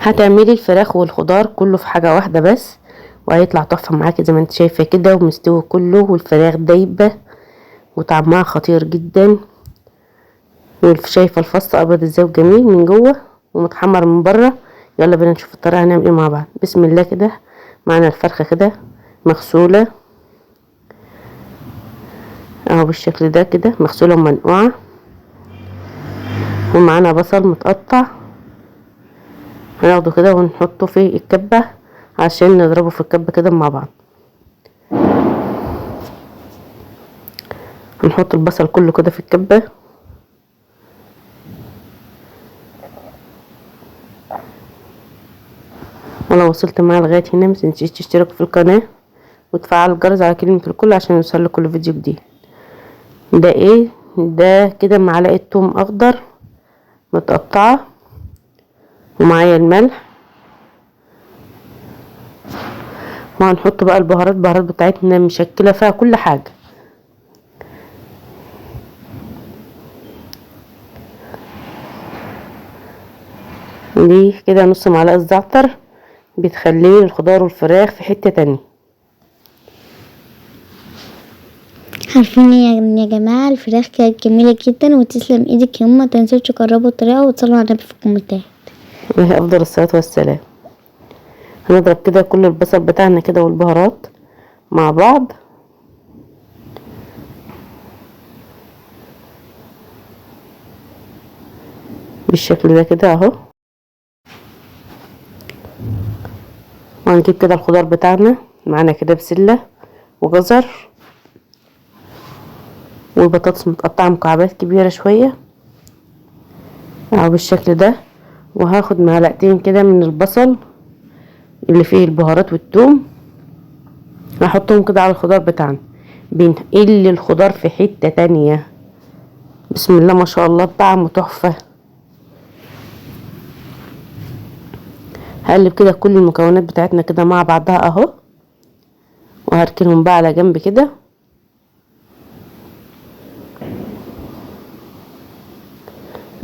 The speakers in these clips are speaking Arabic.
هتعملي الفراخ والخضار كله في حاجة واحدة بس، وهيطلع تحفة معاكي زي ما انت شايفة كده، ومستوي كله والفراخ دايبة وطعمها خطير جدا. وشايفة الفص ابيض ازاي وجميل من جوه ومتحمر من بره. يلا بينا نشوف الطريقة هنعمل ايه مع بعض. بسم الله كده. معانا الفرخة كده مغسولة اهو بالشكل ده كده، مغسولة ومنقوعة. ومعانا بصل متقطع هناخده كده ونحطه في الكبة عشان نضربه في الكبة كده مع بعض. هنحط البصل كله كده في الكبة. ولو وصلت معايا لغاية هنا متنسيش تشتركوا في القناة وتفعلوا الجرس على كلمة الكل عشان يوصل كل فيديو جديد. ده ايه ده كده؟ معلقة توم اخضر متقطعة، ومعايا الملح. وهنحط بقى البهارات بتاعتنا مشكلة فيها كل حاجة. دي كده نص معلقة زعتر بتخلي الخضار والفراخ في حتة تانية. عارفين يا جماعة الفراخ كانت جميلة جدا وتسلم ايدك يا ما تنسوش تجربوا الطريقة وتصلوا على النبي في الكومنتات. وهي افضل الصلاة والسلام. هنضرب كده كل البصل بتاعنا كده والبهارات مع بعض بالشكل ده كده اهو. وهنجيب كده الخضار بتاعنا، معانا كده بسلة وجزر وبطاطس متقطعة مكعبات كبيرة شوية اهو بالشكل ده. وهاخد معلقتين كده من البصل اللي فيه البهارات والثوم، هحطهم كده على الخضار بتاعنا، بنقل الخضار في حتة تانية. بسم الله ما شاء الله، طعمه تحفة. هقلب كده كل المكونات بتاعتنا كده مع بعضها اهو، وهركنهم بقى على جنب كده.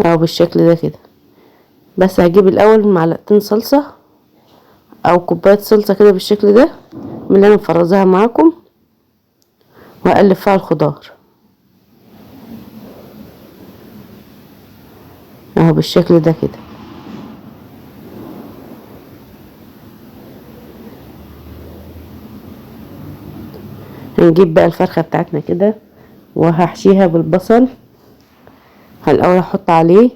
اهو بالشكل ده كده. بس هجيب الاول معلقتين صلصة او كوباية صلصة كده بالشكل ده من اللي انا مفرزاها معاكم، وهقلب فيها الخضار اهو بالشكل ده كده. هنجيب بقى الفرخة بتاعتنا كده وهحشيها بالبصل. الاول هحط عليه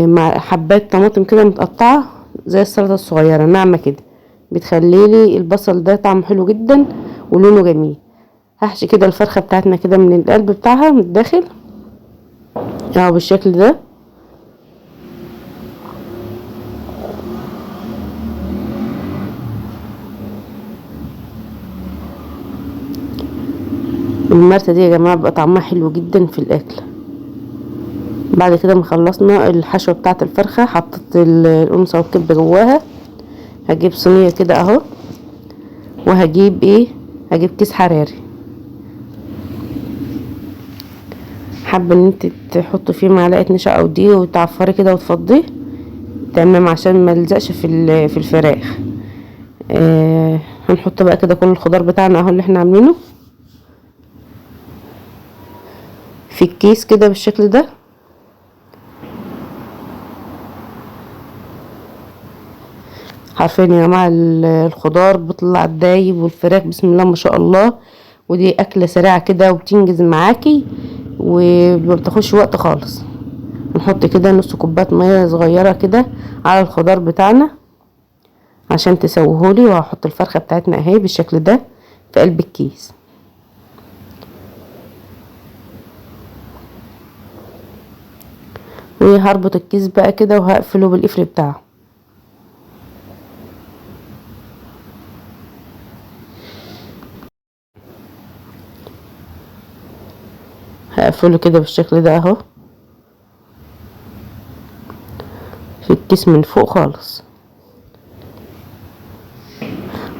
مع حبات طماطم كده متقطعة زي السلطة الصغيرة ناعمة كده، بتخليلي البصل ده طعمه حلو جدا ولونه جميل. هحشي كده الفرخة بتاعتنا كده من القلب بتاعها من الداخل اهو بالشكل ده. المرتة دي يا جماعة بيبقى طعمها حلو جدا في الاكل. بعد كده ما خلصنا الحشوة بتاعت الفرخة، حطيت القنصة والكبة جواها. هجيب صينية كده اهو، وهجيب هجيب كيس حراري. حابة ان انت تحطي فيه معلقة نشا او دقيق وتعفري كده وتفضيه تمام عشان ما يلزقش في الفراخ. هنحط بقى كده كل الخضار بتاعنا اهو اللي احنا عاملينه في الكيس كده بالشكل ده. عارفين يا جماعه الخضار بيطلع دايب والفراخ بسم الله ما شاء الله، ودي اكله سريعه كده وبتنجز معاكي وما بتاخدش وقت خالص. نحط كده نص كوبايه ميه صغيره كده على الخضار بتاعنا عشان تسويهولي. وهحط الفرخه بتاعتنا اهي بالشكل ده في قلب الكيس. وهربط الكيس بقى كده وهقفله بالقفل بتاعه. هقفله كده بالشكل ده اهو في الكيس من فوق خالص.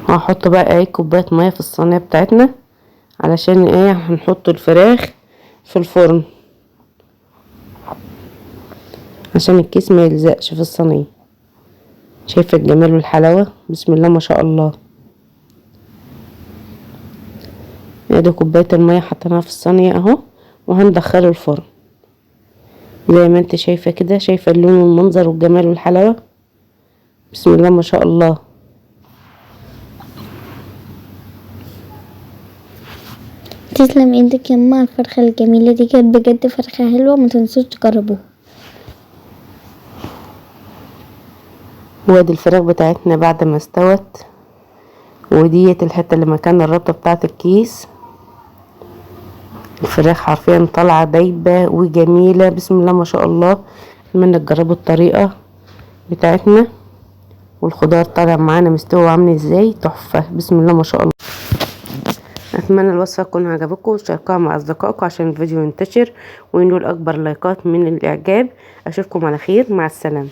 وهحط بقى كوبايه ميه في الصينيه بتاعتنا علشان هنحط الفراخ في الفرن عشان الكيس ما يلزقش في الصينيه. شايفة الجمال والحلاوة، بسم الله ما شاء الله. ادي كوباية المية حطيناها في الصينية اهو، وهندخله الفرن زي ما انت شايفة كده. شايفة اللون والمنظر والجمال والحلاوة، بسم الله ما شاء الله. تسلم ايدك يا ماما على الفرخة الجميلة دي، كانت بجد فرخة حلوة، ما تنسوش تجربوها. وادي الفراخ بتاعتنا بعد ما استوت، وديت الحتة اللي مكان الربطة بتاعت الكيس. الفراخ حرفيا طالعة دايبة وجميلة، بسم الله ما شاء الله. اتمنى تجربوا الطريقة بتاعتنا. والخضار طالع معانا مستوي وعامل ازاي، تحفة، بسم الله ما شاء الله. اتمنى الوصفة تكون عجبكم، وشاركوها مع اصدقائكم عشان الفيديو ينتشر وينول اكبر لايكات من الاعجاب. اشوفكم على خير، مع السلامة.